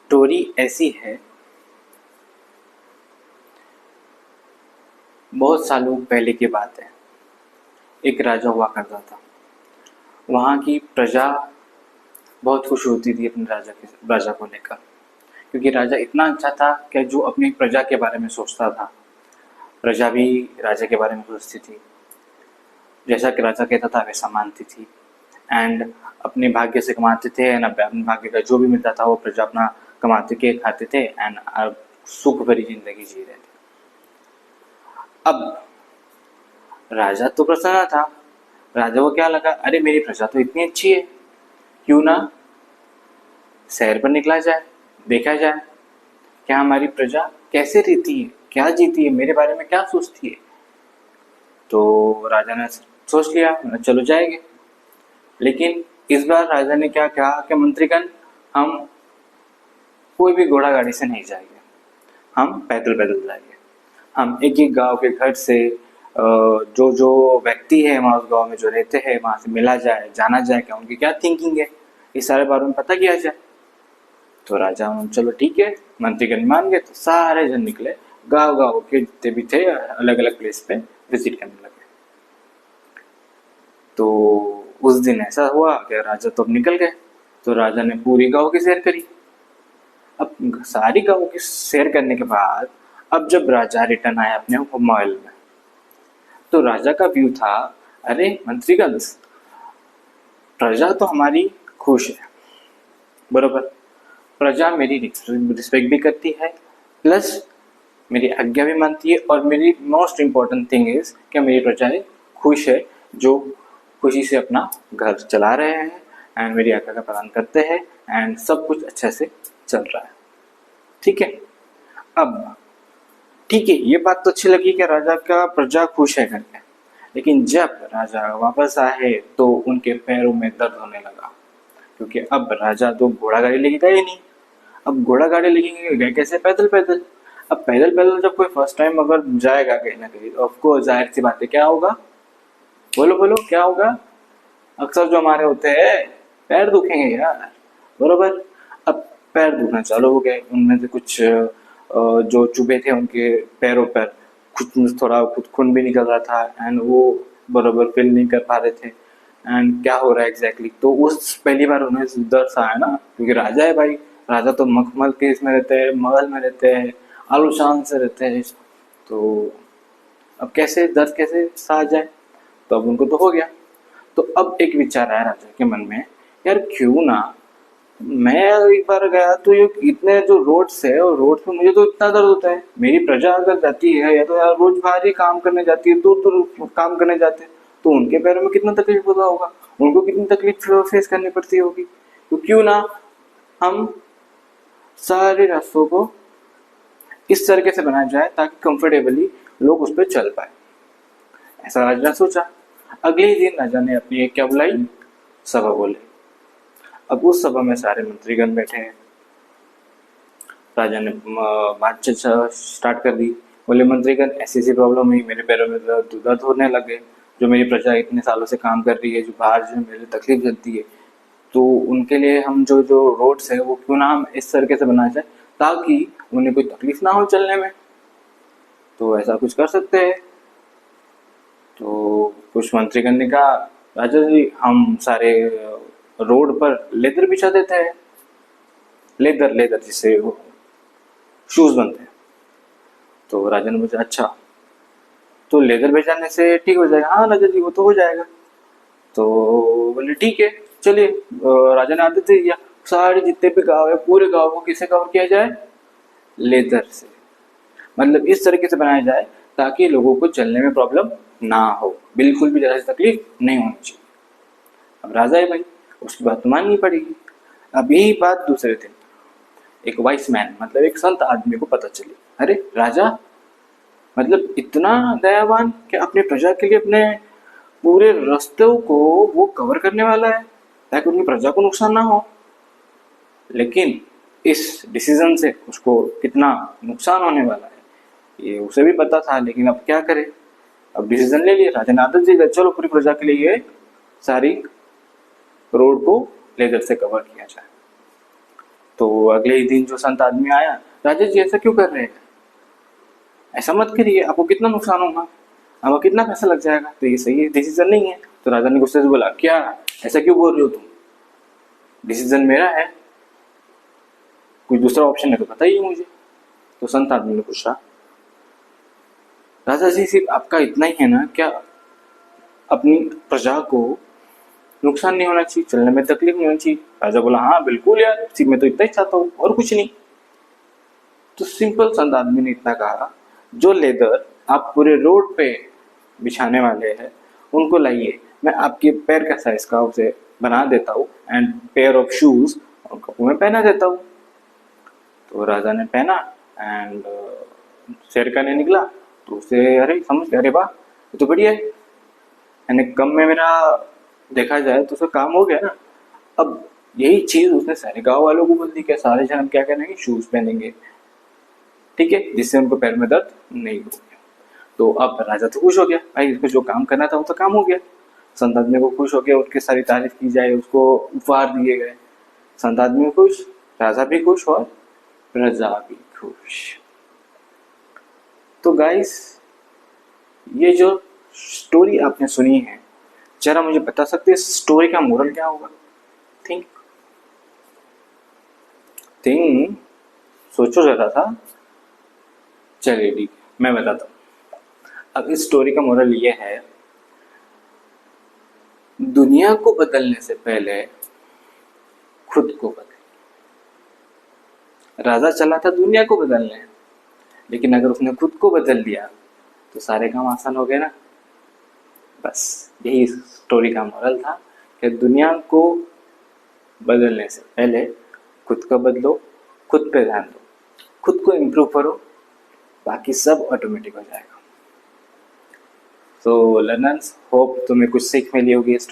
Story ऐसी है, बहुत सालों पहले की बात है। एक राजा हुआ करता था। वहाँ की प्रजा बहुत खुश होती थी अपने राजा को लेकर, क्योंकि राजा इतना अच्छा था कि जो अपनी प्रजा के बारे में सोचता था, प्रजा भी राजा के बारे में सोचती थी। जैसा कि राजा कहता था वैसा मानती थी। एंड अपने भाग्य से कमाते थे, एंड अपने भाग्य का जो भी मिलता था वो प्रजा अपना कमाते के खाते थे, एंड सुख भरी जिंदगी जी रहे थे। अब राजा तो प्रसन्न था। राजा को क्या लगा, अरे मेरी प्रजा तो इतनी अच्छी है, क्यों ना शहर पर निकला जाए, देखा जाए क्या हमारी प्रजा कैसे रहती है, क्या जीती है, मेरे बारे में क्या सोचती है। तो राजा ने सोच लिया चलो जाएंगे। लेकिन इस बार राजा ने क्या कहा कि मंत्रीगण, हम कोई भी घोड़ा गाड़ी से नहीं जाएंगे, हम पैदल पैदल जाएंगे। हम एक एक गांव के घर से जो जो व्यक्ति है वहाँ उस गांव में जो रहते हैं वहाँ से मिला जाए, जाना जाए क्या उनकी क्या थिंकिंग है, इस सारे बारे में पता किया जाए। तो राजा चलो ठीक है, मंत्रीगण मान गए। तो सारे जन निकले, गांव गांव के जितने भी थे अलग अलग प्लेस पे विजिट करने लगे। तो उस दिन ऐसा हुआ कि राजा तो अब निकल गए। तो राजा ने पूरी गांव की सैर करी। अब सारी गांव की सैर करने के बाद अब जब राजा रिटर्न आया अपने महल में, तो राजा का व्यू था, अरे मंत्रीगण, प्रजा तो हमारी खुश है, बरोबर, प्रजा मेरी रिस्पेक्ट भी करती है, प्लस मेरी आज्ञा भी मानती है, और मेरी मोस्ट इम्पोर्टेंट थिंग इज कि मेरी प्रजाएं खुश है, जो खुशी से अपना घर चला रहे हैं एंड मेरी आज्ञा का पालन करते हैं, एंड सब कुछ अच्छे से चल रहा है। ठीक है। अब ठीक है, ये बात तो अच्छी लगी कि राजा का प्रजा खुश है करके। लेकिन जब राजा वापस आए तो उनके पैरों में दर्द होने लगा, क्योंकि अब राजा तो घोड़ा गाड़ी लेके गए नहीं। अब घोड़ा गाड़ी लेके गए कैसे, पैदल पैदल। अब पैदल पैदल जब कोई फर्स्ट टाइम अगर जाएगा कहीं ना कहीं, तो ऑफकोर्स जाहिर सी बात है क्या होगा, बोलो बोलो क्या होगा। अक्सर जो हमारे होते हैं पैर दुखेंगे यार, बरोबर। अब पैर दुखना चालू हो गए, उनमें से कुछ जो चुभे थे उनके पैरों पर कुछ थोड़ा कुछ खून भी निकल रहा था, एंड वो बरोबर फील नहीं कर पा रहे थे एंड क्या हो रहा है एग्जैक्टली। तो उस पहली बार उन्हें दर्द सा आया ना, क्योंकि राजा है भाई, राजा तो मखमल के इसमें रहते हैं, महल में रहते हैं, आलीशान से रहते हैं। तो अब कैसे दर्द कैसे सा आ जाए, तो अब उनको तो हो गया। तो अब एक विचार आया राजा के मन में, यार क्यों ना मैं एक बार गया तो ये इतने जो रोड्स है और रोड्स पे मुझे तो इतना दर्द होता है, मेरी प्रजा अगर जाती है या तो यार रोज बाहर ही काम करने जाती है, दूर दूर काम करने जाते हैं, तो उनके पैरों में कितना तकलीफ होता होगा, उनको कितनी तकलीफ फेस करनी पड़ती होगी। तो क्यों ना हम सारे रास्तों को इस तरीके से बनाया जाए ताकि कंफर्टेबली लोग उस पर चल पाए। ऐसा राजा ने सोचा। अगले ही दिन राजा ने अपनी एक क्या बुलाई, सभा बोले। अब उस सभा में सारे मंत्रीगण बैठे हैं। राजा ने बातचीत स्टार्ट कर दी। बोले मंत्रीगण, ऐसी ऐसी प्रॉब्लम हुई, मेरे पैरों में दर्द होने लगे, जो मेरी प्रजा इतने सालों से काम कर रही है, जो बाहर जो मेरे तकलीफ देती है, तो उनके लिए हम जो जो रोड्स है वो क्यों ना हम इस तरीके से बनाए जाए ताकि उन्हें कोई तकलीफ ना हो चलने में। तो ऐसा कुछ कर सकते हैं। तो कुछ मंत्रीगण ने कहा, राजा जी हम सारे रोड पर लेदर बिछा देते हैं, लेदर लेदर जिससे शूज बनते हैं। तो राजा ने पूछा, अच्छा तो लेदर बिछाने से ठीक हो जाएगा? हाँ राजा जी वो तो हो जाएगा। तो बोले ठीक है चलिए। राजा ने आदेश दे दिया, सारे जितने भी गांव है पूरे गांव को किससे कवर किया जाए, लेदर से। मतलब इस तरीके से बनाया जाए ताकि लोगों को चलने में प्रॉब्लम ना हो, बिल्कुल भी जरा सी तकलीफ नहीं होनी चाहिए। अब राजा है भाई, उसकी बात तो माननी पड़ेगी। अब यही बात दूसरे दिन एक वाइस मैन मतलब एक संत आदमी को पता चली, अरे राजा मतलब इतना दयावान कि अपनी प्रजा के लिए अपने पूरे रास्तों को वो कवर करने वाला है ताकि उनकी प्रजा को नुकसान ना हो। लेकिन इस डिसीजन से उसको कितना नुकसान होने वाला है ये उसे भी पता था, लेकिन अब क्या करे। अब डिसीजन ले लिया, राजा ने आदेश दिया, चलो पूरी प्रजा के लिए ये सारी रोड को लेदर से कवर किया जाए। तो अगले ही दिन जो संत आदमी आया, राजा जी ऐसा क्यों कर रहे हैं, ऐसा मत करिए, आपको कितना नुकसान होगा, आपका कितना पैसा लग जाएगा, तो ये सही डिसीजन नहीं है। तो राजा ने गुस्से से बोला, क्या ऐसा क्यों बोल रहे हो तुम, डिसीजन मेरा है, कोई दूसरा ऑप्शन है तो बताइए मुझे। तो संत आदमी ने पूछा, राजा जी सिर्फ आपका इतना ही है ना, क्या अपनी प्रजा को नुकसान नहीं होना चाहिए, चलने में तकलीफ नहीं होनी चाहिए। राजा बोला, हाँ बिल्कुल यार, सिर्फ मैं तो इतना ही चाहता हूँ और कुछ नहीं। तो सिंपल संत आदमी ने इतना कहा, जो लेदर आप पूरे रोड पे बिछाने वाले हैं उनको लाइए, मैं आपके पैर का साइज का उसे बना देता हूँ एंड पेयर ऑफ शूज उनको मैं पहना देता हूँ। तो राजा ने पहना एंड शेर का नहीं निकला, तो उसे अरे समझ गया, अरे वाह ये तो बढ़िया है, यानी कम में मेरा देखा जाए तो उसका काम हो गया ना। अब यही चीज उसने सारे गांव वालों को बोल दी कि सारे जन क्या करेंगे, शूज पहनेंगे, ठीक है, जिससे उनको पैर में दर्द नहीं होगा। तो अब राजा तो खुश हो गया, भाई इसको जो काम करना था वो तो काम हो गया। संत आदमी को खुश हो गया, उसकी सारी तारीफ की जाए, उसको उपहार दिए गए, संत आदमी खुश, राजा भी खुश और प्रजा भी खुश। तो गाइस, ये जो स्टोरी आपने सुनी है, जरा मुझे बता सकते हैं स्टोरी का मोरल क्या होगा? थिंक थिंक सोचो जरा सा। चलिए ठीक है, मैं बताता हूँ। अब इस स्टोरी का मोरल ये है, दुनिया को बदलने से पहले खुद को बदल। राजा चला था दुनिया को बदलने, लेकिन अगर उसने खुद को बदल दिया तो सारे काम आसान हो गए ना। बस यही स्टोरी का मोरल था कि दुनिया को बदलने से पहले खुद को बदलो, खुद पे ध्यान दो, खुद को इम्प्रूव करो, बाकी सब ऑटोमेटिक हो जाएगा। सो लर्नर्स, होप तुम्हें कुछ सीख मिली होगी इस